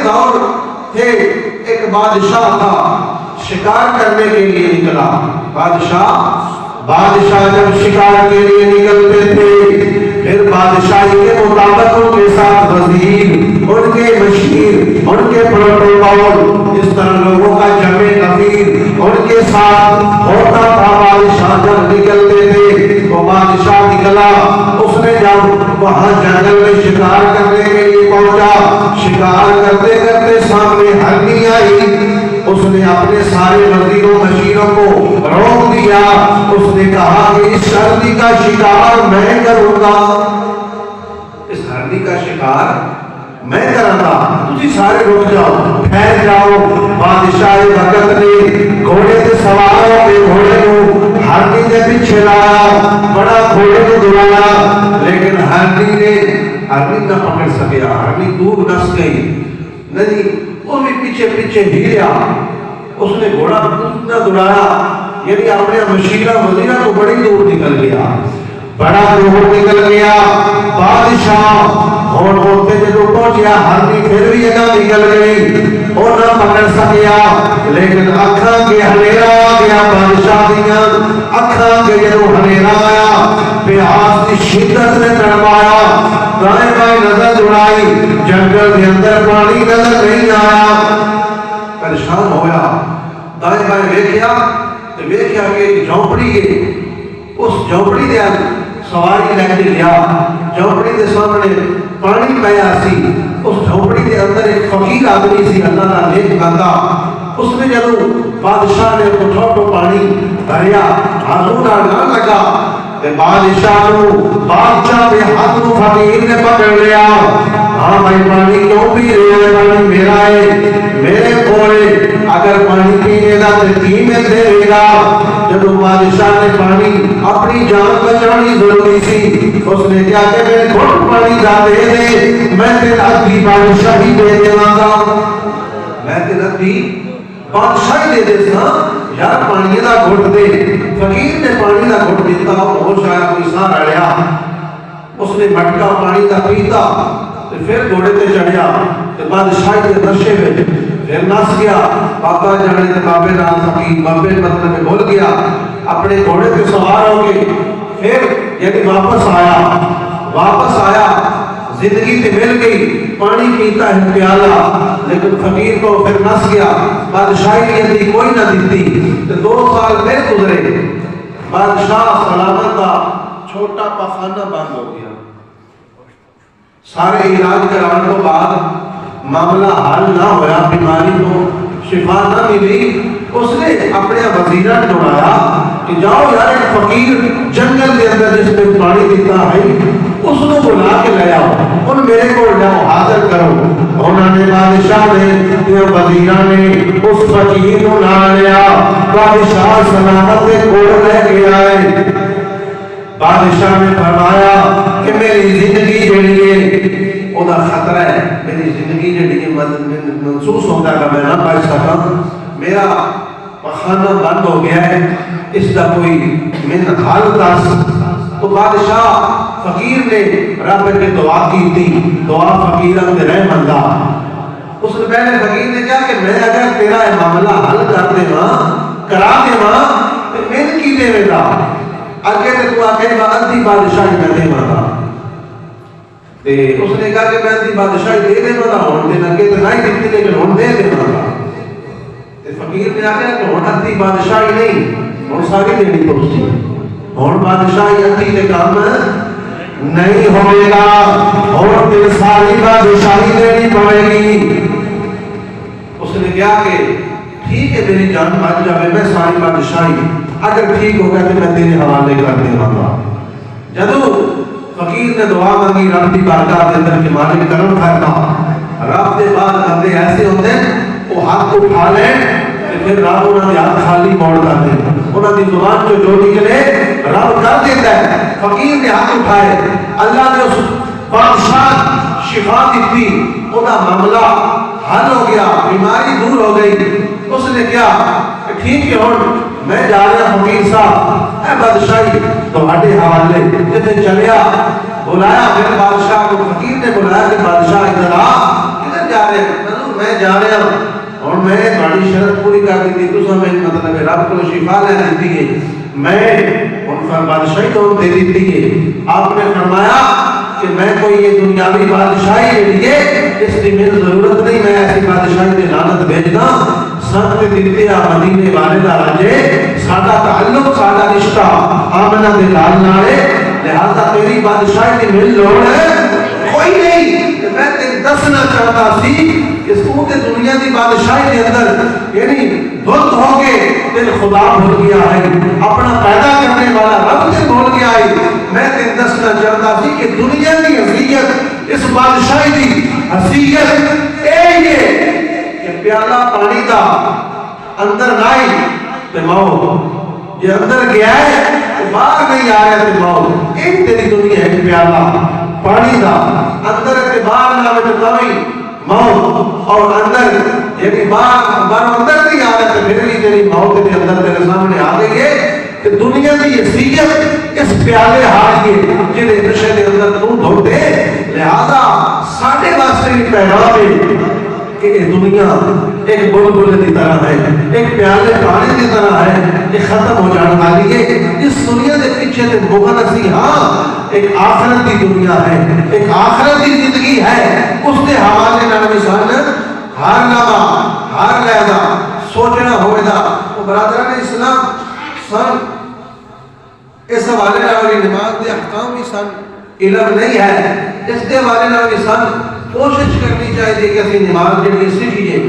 دور تھے، ایک بادشاہ تھا، شکار کرنے کے لیے نکلا۔ بادشاہ جب شکار کے لیے نکلتے تھے، پھر بادشاہی کے مطابق ان کے ساتھ وزیر، ان کے مشیر، ان کے پروٹوکول، اس طرح لوگوں کا جمع کثیر ان کے ساتھ ہوتا تھا۔ بادشاہ جب نکلتے تھے، وہ بادشاہ نکلا، اس نے جب وہاں جنگل میں شکار کرنے کے لیے پہنچا، شکار کرتے کرتے سامنے ہرنی آئی، اس نے اپنے سارے وزیروں مشیروں کو روک دیا۔ اس نے کہا کہ اس ہرنی کا شکار میں کروں گا، اس ہرنی کا شکار میں کروں گا، تجھے سارے رک جاؤ، ٹھہر جاؤ۔ بادشاہ وقت نے گھوڑے سے سوار ہو کے گھوڑے کو ہرنی نے پیچھے لایا، بڑا گھوڑے کو دوڑایا، لیکن ہرنی نہ پکڑ سکیا، ہرنی دور نس گئی، نہیں وہ بھی پیچھے پیچھے ہلیا۔ اس نے گھوڑا اتنا دوڑایا، یعنی اپنے مشیرہ وزیرہ کو بڑی دور نکل گیا، بڑا دور نکل گیا۔ بادشاہ ہون ہوتے جدو پہنچیا، ہرنی پھر بھی جگہ نکل گئی، وہ نہ پکڑ سکیا، لیکن اکھاں کے ہنیرا آ گیا۔ بادشاہ دیاں اکھاں کے جدو ہنیرا آیا، پیاس کی شدت نے تڑپایا، دائیں بائیں نظر دوڑائی، جنگل کے اندر پانی نظر نہیں آیا، پریشان ہویا، دائیں بائیں دیکھیا تو دیکھیا کہ جھونپڑی ہے، اس جھونپڑی دے سواری لے کے لیا، جھونپڑی دے سامنے پانی پیا سی، اس جھونپڑی دے اندر ایک فقیر آدمی سی، اللہ کا نیک بندہ، اس نے جدو بادشاہ نے اٹھو پانی بھریا، ہاتھوں ڈالنا لگا، بادشاہ پہ ہاتھ کو فقیر نے پکڑ لیا۔ ہاں بھائی پانی کیوں پی رہے ہیں؟ پانی میرا ہے، میرے بولے، اگر پانی پینے دا ترکی میں دے گا۔ جب بادشاہ نے پانی اپنی جان بچانی ضروری سی، اس نے کیا کہ میں گھٹ پانی دا دے دے، میں تیرا بھی بادشاہی دے دے گا، میں تیرا بھی بادشاہی دے دے سا، یار پانی دا گھٹ دے۔ فقیر نے پانی دا گھٹ دیتا، ہوش آیا، کوئی سار آیا، اس نے مٹکا پانی دا پیتا، پھر گھوڑے تے چڑھیا، بادشاہی کے نشے میں پھر نس گیا، بابا جانے تے بابے نال فقیر، بابے مطلب میں بھول گیا، اپنے گھوڑے تے سوار ہو کے پھر یعنی واپس آیا، زندگی تے مل گئی، پانی پیتا ہے پیالہ، لیکن فقیر کو پھر نس گیا، بادشاہی کی کوئی نہ دیتی، تو 2 سال پھر گزرے، بادشاہ سلامت کا چھوٹا پخانہ بند ہو گیا، سارے علاج کرانے کو بعد معاملہ حل نہ ہویا، بیماری کو شفا نہ ملی، اس نے اپنے وزیرہ دوڑایا کہ جاؤ یار ایک فقیر جنگل کے اندر جس نے پانی دیتا ہے اس کو بلا کے لے آؤ، ان میرے کو جاؤ حاضر کرو۔ انہوں نے بادشاہ نے وزیرہ نے اس فقیر کو نہ لیا، بادشاہ سلامت کے کوڑ لے کے آئے۔ بادشاہ نے فرمایا کہ میری زندگی جڑی ہے وہ دا خطرہ ہے، میری زندگی جڑی ہے محسوس ہوتا ہے کہ میں نہ بچ سکا، میرا پخانہ بند ہو گیا ہے، اس دا کوئی من حال دس۔ تو بادشاہ فقیر نے رب کے دعا کی تھی، دعا فقیران دے رحم اللہ، اس نے پہلے فقیر نے کہا کہ میں اگر تیرا معاملہ حل کر دے ماں کرا دے ماں تو میں کی دے گا، اگے تو آگے ادھی بادشاہی میں دے ماں، اس نے کہا کہ میں ادھی بادشاہی دے دے ماں، ہون دے لگے تو نہیں دیتی لیکن ہون دے دے ماں۔ فقیر نے آگیا کہ ہون ادھی بادشاہی نہیں، ہون ساری دینی تو اسی، ہون بادشاہی ادھی دے کام نہیں ہوئے گا، اور تیرے ساری بادشاہی دینی پڑے گی۔ اس نے کہا کہ ٹھیک ہے میری جان بچ جائے، میں ساری بادشاہی اگر ٹھیک ہو گیا تو میں تیرے حوالے کر دے گا۔ جدو فقیر نے دعا مانگی رب کی بارگاہ کے اندر کہ مالک کرم فرما، رب کے بعد بندے ایسے ہوتے ہیں وہ ہاتھ اٹھا لیں پھر رب انہوں نے ہاتھ خالی موڑ کر دے، انہوں نے زبان جو جو نکلے رب کر دیتا ہے۔ فقیر نے ہاتھ اٹھائے، اللہ نے اس بادشاہ شفا دیتی، وہ معاملہ حل ہو گیا، بیماری دور ہو گئی۔ اس نے کیا کہ ٹھیک ہے ہوں میں جا رہا فقیر صاحب، اے بادشاہی تمہارے حوالے، جتنے چلیا بلایا، پھر بادشاہ کو فقیر نے بلایا کہ بادشاہ ادھر آ، کدھر جا رہے ہیں؟ میں جا رہا ہوں اور میں بڑی شرط پوری کر دی تھی تو ہمیں مطلب رب کو شفا لے دیتی ہے میں ان پر بادشاہی تو دے دیتی ہے آپ نے فرمایا کہ میں کوئی یہ دنیاوی بادشاہی کے لیے اس کی میری ضرورت نہیں میں ایسی بادشاہی دے لعنت بھیجنا سب کے دیتے مدینے والے دا راجے ساڈا تعلق ساڈا رشتہ آمنہ دے لال نالے لہذا تیری بادشاہی کی مل لوڑ ہے کوئی نہیں میں تیرے دسنا چاہتا سی کہ تو تے دنیا دی بادشاہی کے اندر یعنی دھت ہو کے تیرے خدا بھول گیا ہے اپنا پیدا کرنے والا رب سے بھول گیا ہے میں تیرے دسنا چاہتا سی کہ دنیا کی حیثیت اس بادشاہی کی حیثیت اے یہ کہ پیالہ پانی دا اندر نائی تے موت یہ اندر گیا ہے تو باہر نہیں آیا تے موت ایک تیری دنیا ہے پیالہ پانی دا اندر تے باہر نہ آوے تے موت اور اندر یعنی باہر اندر نہیں آیا تے پھر بھی تیری موت کے اندر تیرے سامنے آ گئی ہے کہ دنیا کی حیثیت اس پیالے ہار کے جنہیں نشے کے اندر تو دھوتے لہذا ساڑھے واسطے بھی پیغام ہے کہ یہ دنیا ایک بلبل کی طرح ہے ایک پیالے پانی کی طرح ہے یہ ختم ہو جانے والی ہے اس دنیا کے پیچھے سے مغنسی ہاں ایک آخرت کی دنیا ہے ایک آخرت کی زندگی ہے اس کے حوالے نہ انسان ہار نامہ ہار لہذا سوچنا ہوئے دا وہ برادران اسلام سن اس حوالے نہ ہوئی نماز دے احکام بھی سن علم نہیں ہے اس کے حوالے نہ ہوئی سن کوشش کرنی چاہیے کہ اسی نماز جڑی سیکھیے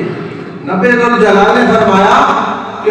نبی الجلال نے فرمایا کہ